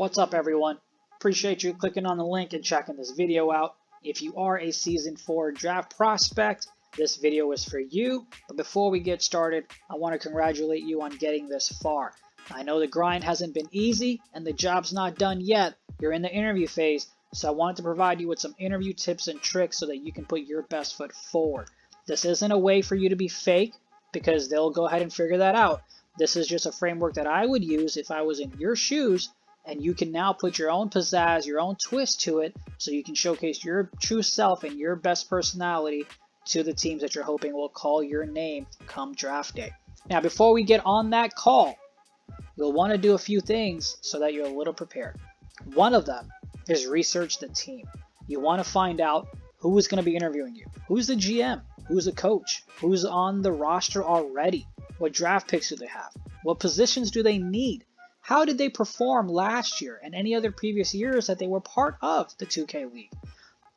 What's up, everyone? Appreciate you clicking on the link and checking this video out. If you are a Season 4 draft prospect, this video is for you. But before we get started, I want to congratulate you on getting this far. I know the grind hasn't been easy and the job's not done yet. You're in the interview phase, so I wanted to provide you with some interview tips and tricks so that you can put your best foot forward. This isn't a way for you to be fake because they'll go ahead and figure that out. This is just a framework that I would use if I was in your shoes, and you can now put your own pizzazz, your own twist to it, so you can showcase your true self and your best personality to the teams that you're hoping will call your name come draft day. Now, before we get on that call, you'll want to do a few things so that you're a little prepared. One of them is research the team. You want to find out who is going to be interviewing you. Who's the GM? Who's the coach? Who's on the roster already? What draft picks do they have? What positions do they need? How did they perform last year and any other previous years that they were part of the 2KLeague?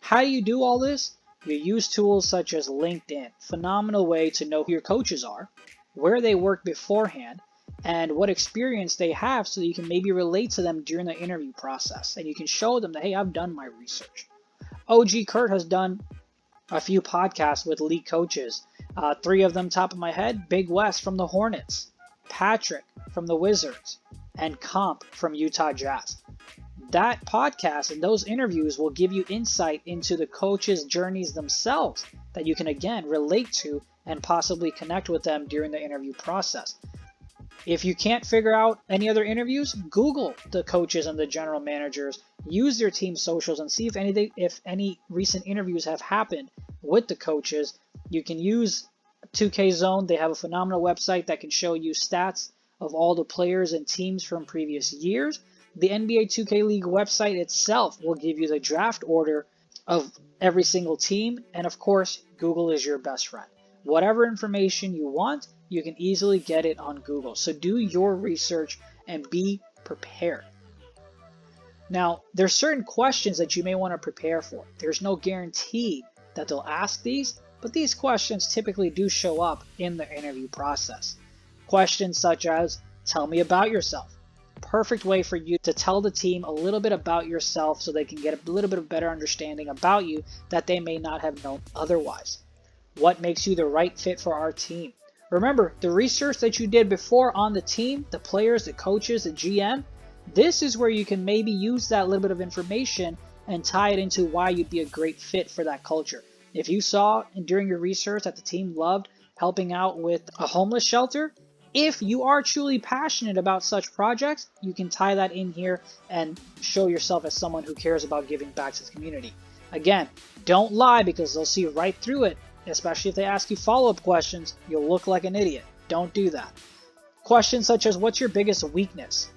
How do you do all this? You use tools such as LinkedIn, phenomenal way to know who your coaches are, where they worked beforehand, and what experience they have so that you can maybe relate to them during the interview process. And you can show them that, hey, I've done my research. OG Kurt has done a few podcasts with league coaches. 3 of them top of my head: Big West from the Hornets, Patrick from the Wizards, and Comp from Utah Jazz. That podcast and those interviews will give you insight into the coaches' journeys themselves that you can again relate to and possibly connect with them during the interview process. If you can't figure out any other interviews, Google the coaches and the general managers, use their team socials and see if any recent interviews have happened with the coaches. You can use 2K Zone. They have a phenomenal website that can show you stats of all the players and teams from previous years. The NBA 2KLeague website itself will give you the draft order of every single team. And of course, Google is your best friend. Whatever information you want, you can easily get it on Google. So do your research and be prepared. Now, there's certain questions that you may want to prepare for. There's no guarantee that they'll ask these, but these questions typically do show up in the interview process. Questions such as, tell me about yourself. Perfect way for you to tell the team a little bit about yourself so they can get a little bit of better understanding about you that they may not have known otherwise. What makes you the right fit for our team? Remember, the research that you did before on the team, the players, the coaches, the GM, this is where you can maybe use that little bit of information and tie it into why you'd be a great fit for that culture. If you saw during your research that the team loved helping out with a homeless shelter, if you are truly passionate about such projects, you can tie that in here and show yourself as someone who cares about giving back to the community. Again, don't lie because they'll see right through it, especially if they ask you follow-up questions. You'll look like an idiot. Don't do that. Questions such as, what's your biggest weakness?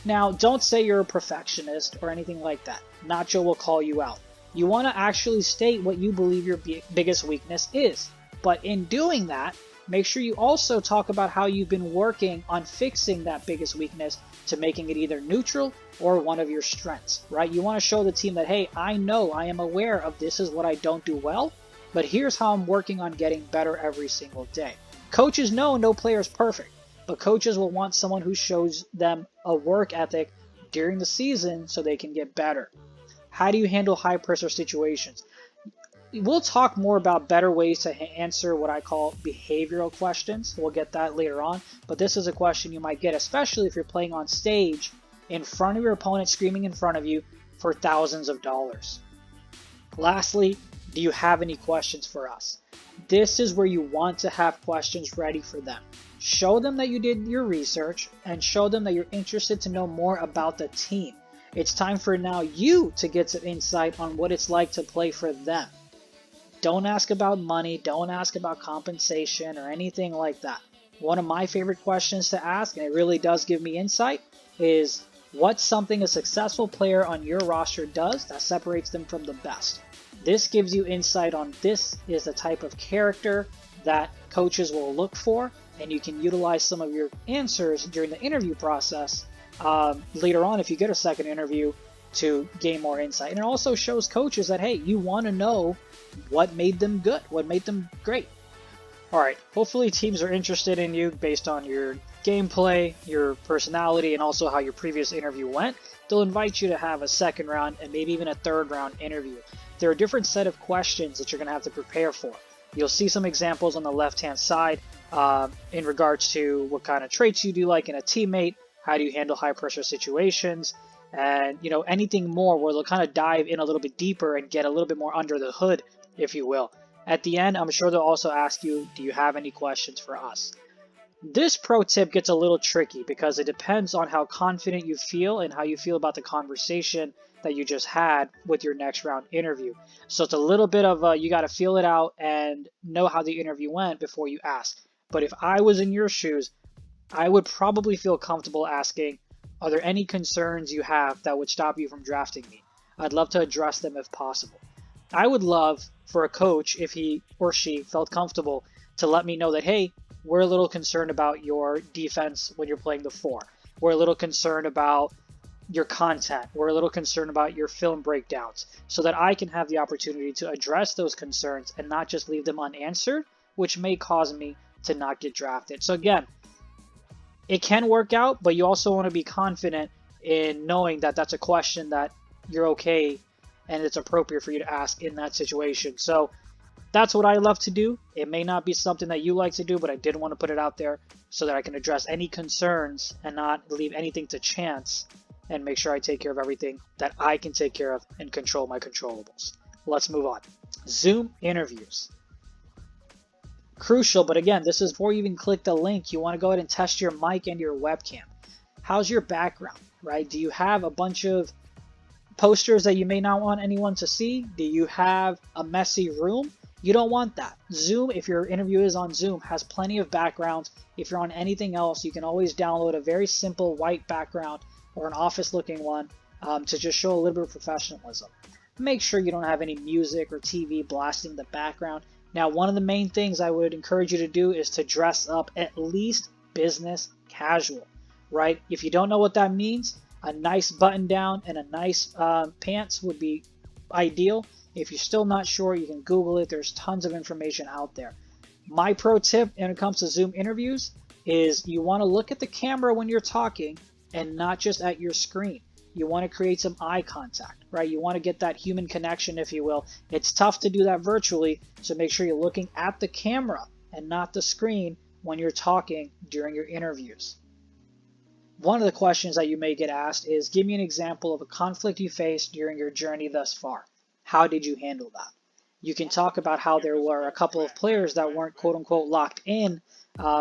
Now, don't say you're a perfectionist or anything like that. Nacho will call you out. You want to actually state what you believe your biggest weakness is. But in doing that, make sure you also talk about how you've been working on fixing that biggest weakness to making it either neutral or one of your strengths, right? You want to show the team that, hey, I know, I am aware of this is what I don't do well, but here's how I'm working on getting better every single day. Coaches know no player is perfect, but coaches will want someone who shows them a work ethic during the season so they can get better. How do you handle high pressure situations? We'll talk more about better ways to answer what I call behavioral questions. We'll get that later on, but this is a question you might get, especially if you're playing on stage in front of your opponent, screaming in front of you for thousands of dollars. Lastly, do you have any questions for us? This is where you want to have questions ready for them. Show them that you did your research and show them that you're interested to know more about the team. It's time for now you to get some insight on what it's like to play for them. Don't ask about money, don't ask about compensation or anything like that. One of my favorite questions to ask, and it really does give me insight, is what's something a successful player on your roster does that separates them from the best? This gives you insight on this is the type of character that coaches will look for, and you can utilize some of your answers during the interview process later on if you get a second interview to gain more insight. And it also shows coaches that, hey, you want to know what made them good, what made them great. All right, hopefully teams are interested in you based on your gameplay, your personality, and also how your previous interview went, they'll invite you to have a second round and maybe even a third round interview. There are a different set of questions that you're going to have to prepare for. You'll see some examples on the left-hand side in regards to what kind of traits you do like in a teammate, how do you handle high-pressure situations, and anything more where they'll kind of dive in a little bit deeper and get a little bit more under the hood, if you will. At the end, I'm sure they'll also ask you, do you have any questions for us? This pro tip gets a little tricky because it depends on how confident you feel and how you feel about the conversation that you just had with your next round interview. So it's a little bit of you got to feel it out and know how the interview went before you ask. But if I was in your shoes, I would probably feel comfortable asking, are there any concerns you have that would stop you from drafting me? I'd love to address them if possible. I would love for a coach, if he or she felt comfortable, to let me know that, hey, we're a little concerned about your defense when you're playing the 4. We're a little concerned about your content. We're a little concerned about your film breakdowns, so that I can have the opportunity to address those concerns and not just leave them unanswered, which may cause me to not get drafted. So again, it can work out, but you also want to be confident in knowing that that's a question that you're okay and it's appropriate for you to ask in that situation. So that's what I love to do. It may not be something that you like to do, but I did want to put it out there so that I can address any concerns and not leave anything to chance and make sure I take care of everything that I can take care of and control my controllables. Let's move on. Zoom interviews. Crucial, but again, this is before you even click the link. You want to go ahead and test your mic and your webcam. How's your background, right? Do you have a bunch of posters that you may not want anyone to see? Do you have a messy room? You don't want that. Zoom, if your interview is on Zoom, has plenty of backgrounds. If you're on anything else, you can always download a very simple white background or an office-looking one to just show a little bit of professionalism. Make sure you don't have any music or TV blasting in the background. Now, one of the main things I would encourage you to do is to dress up at least business casual, right? If you don't know what that means, a nice button down and a nice pants would be ideal. If you're still not sure, you can Google it. There's tons of information out there. My pro tip when it comes to Zoom interviews is you want to look at the camera when you're talking and not just at your screen. You want to create some eye contact, right? You want to get that human connection, if you will. It's tough to do that virtually, so make sure you're looking at the camera and not the screen when you're talking during your interviews. One of the questions that you may get asked is, give me an example of a conflict you faced during your journey thus far. How did you handle that? You can talk about how there were a couple of players that weren't quote-unquote locked in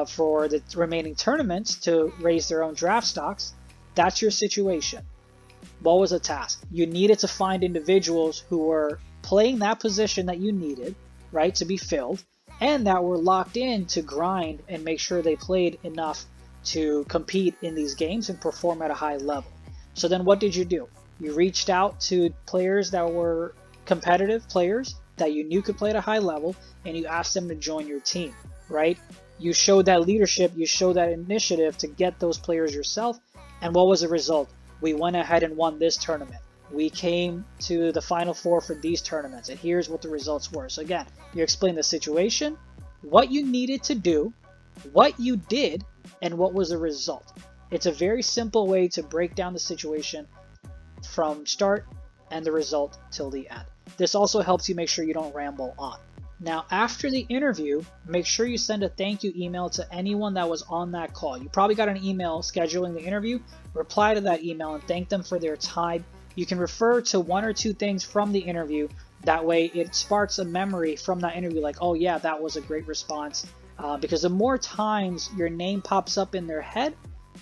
for the remaining tournaments to raise their own draft stocks. That's your situation. What was the task? You needed to find individuals who were playing that position that you needed, right, to be filled, and that were locked in to grind and make sure they played enough to compete in these games and perform at a high level. So then what did you do? You reached out to players that were competitive players that you knew could play at a high level, and you asked them to join your team, right? You showed that leadership, you showed that initiative to get those players yourself, and what was the result? We went ahead and won this tournament. We came to the Final Four for these tournaments, and here's what the results were. So again, you explain the situation, what you needed to do, what you did, and what was the result. It's a very simple way to break down the situation from start and the result till the end. This also helps you make sure you don't ramble on. Now, after the interview, make sure you send a thank you email to anyone that was on that call. You probably got an email scheduling the interview. Reply to that email and thank them for their time. You can refer to one or two things from the interview. That way it sparks a memory from that interview like, oh yeah, that was a great response. Because the more times your name pops up in their head,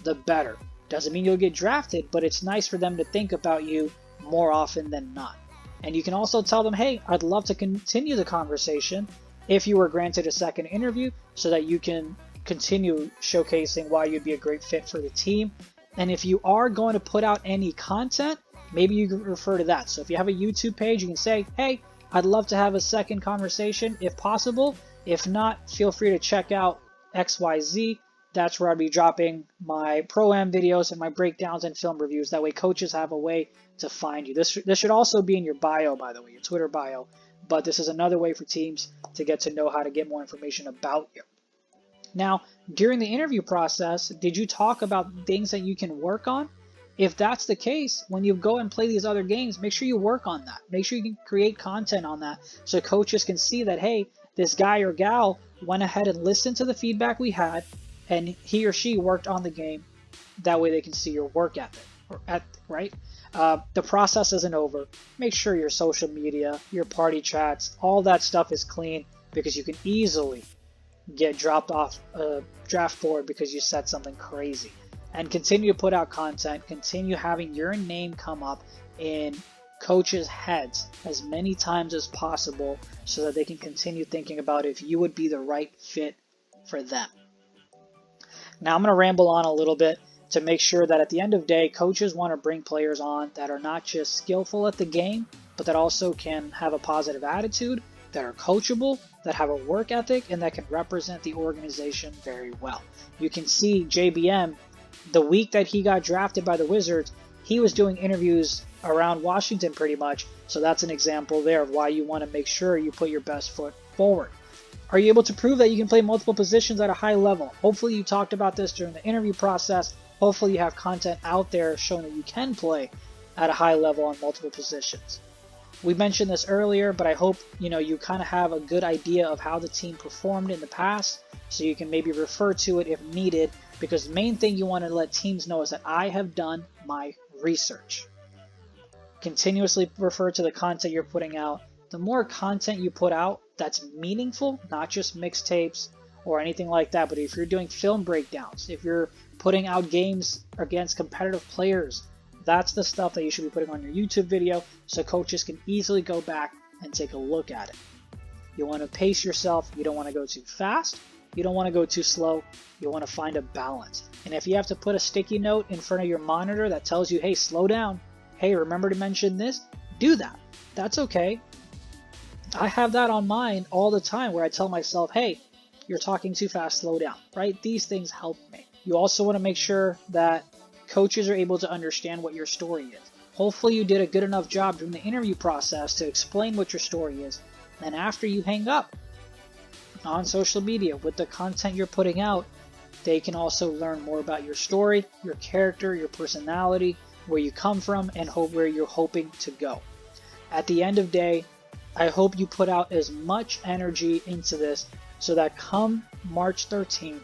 the better. Doesn't mean you'll get drafted, but it's nice for them to think about you more often than not. And you can also tell them, hey, I'd love to continue the conversation if you were granted a second interview so that you can continue showcasing why you'd be a great fit for the team. And if you are going to put out any content, maybe you can refer to that. So if you have a YouTube page, you can say, hey, I'd love to have a second conversation if possible. If not, feel free to check out XYZ. That's where I'll be dropping my Pro-Am videos and my breakdowns and film reviews. That way coaches have a way to find you. This should also be in your bio, by the way, your Twitter bio. But this is another way for teams to get to know how to get more information about you. Now, during the interview process, did you talk about things that you can work on? If that's the case, when you go and play these other games, make sure you work on that. Make sure you can create content on that so coaches can see that, hey, this guy or gal went ahead and listened to the feedback we had, and he or she worked on the game. That way they can see your work ethic, right? The process isn't over. Make sure your social media, your party chats, all that stuff is clean, because you can easily get dropped off a draft board because you said something crazy. And continue to put out content, continue having your name come up in coaches' heads as many times as possible so that they can continue thinking about if you would be the right fit for them. Now I'm going to ramble on a little bit to make sure that at the end of the day, coaches want to bring players on that are not just skillful at the game, but that also can have a positive attitude, that are coachable, that have a work ethic, and that can represent the organization very well. You can see JBM, the week that he got drafted by the Wizards, he was doing interviews around Washington pretty much, so that's an example there of why you want to make sure you put your best foot forward. Are you able to prove that you can play multiple positions at a high level? Hopefully you talked about this during the interview process. Hopefully you have content out there showing that you can play at a high level on multiple positions. We mentioned this earlier, but I hope you kind of have a good idea of how the team performed in the past, so you can maybe refer to it if needed, because the main thing you want to let teams know is that I have done my research. Continuously refer to the content you're putting out. The more content you put out that's meaningful, not just mixtapes or anything like that, but if you're doing film breakdowns, if you're putting out games against competitive players, that's the stuff that you should be putting on your YouTube video so coaches can easily go back and take a look at it. You want to pace yourself. You don't want to go too fast. You don't want to go too slow. You want to find a balance. And if you have to put a sticky note in front of your monitor that tells you, hey, slow down. Hey, remember to mention this. Do that. That's okay. I have that on mine all the time where I tell myself, hey, you're talking too fast, slow down, right? These things help me. You also want to make sure that coaches are able to understand what your story is. Hopefully you did a good enough job during the interview process to explain what your story is. And after you hang up on social media with the content you're putting out, they can also learn more about your story, your character, your personality, where you come from, and where you're hoping to go. At the end of the day, I hope you put out as much energy into this so that come March 13th,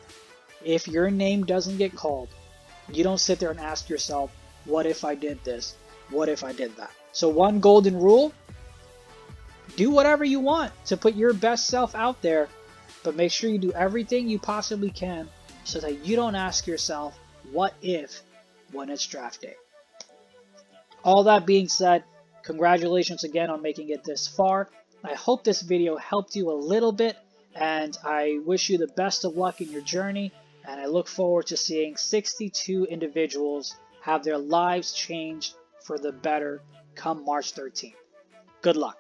if your name doesn't get called, you don't sit there and ask yourself, what if I did this? What if I did that? So one golden rule, do whatever you want to put your best self out there, but make sure you do everything you possibly can so that you don't ask yourself, what if, when it's draft day. All that being said, congratulations again on making it this far. I hope this video helped you a little bit, and I wish you the best of luck in your journey, and I look forward to seeing 62 individuals have their lives changed for the better come March 13th. Good luck.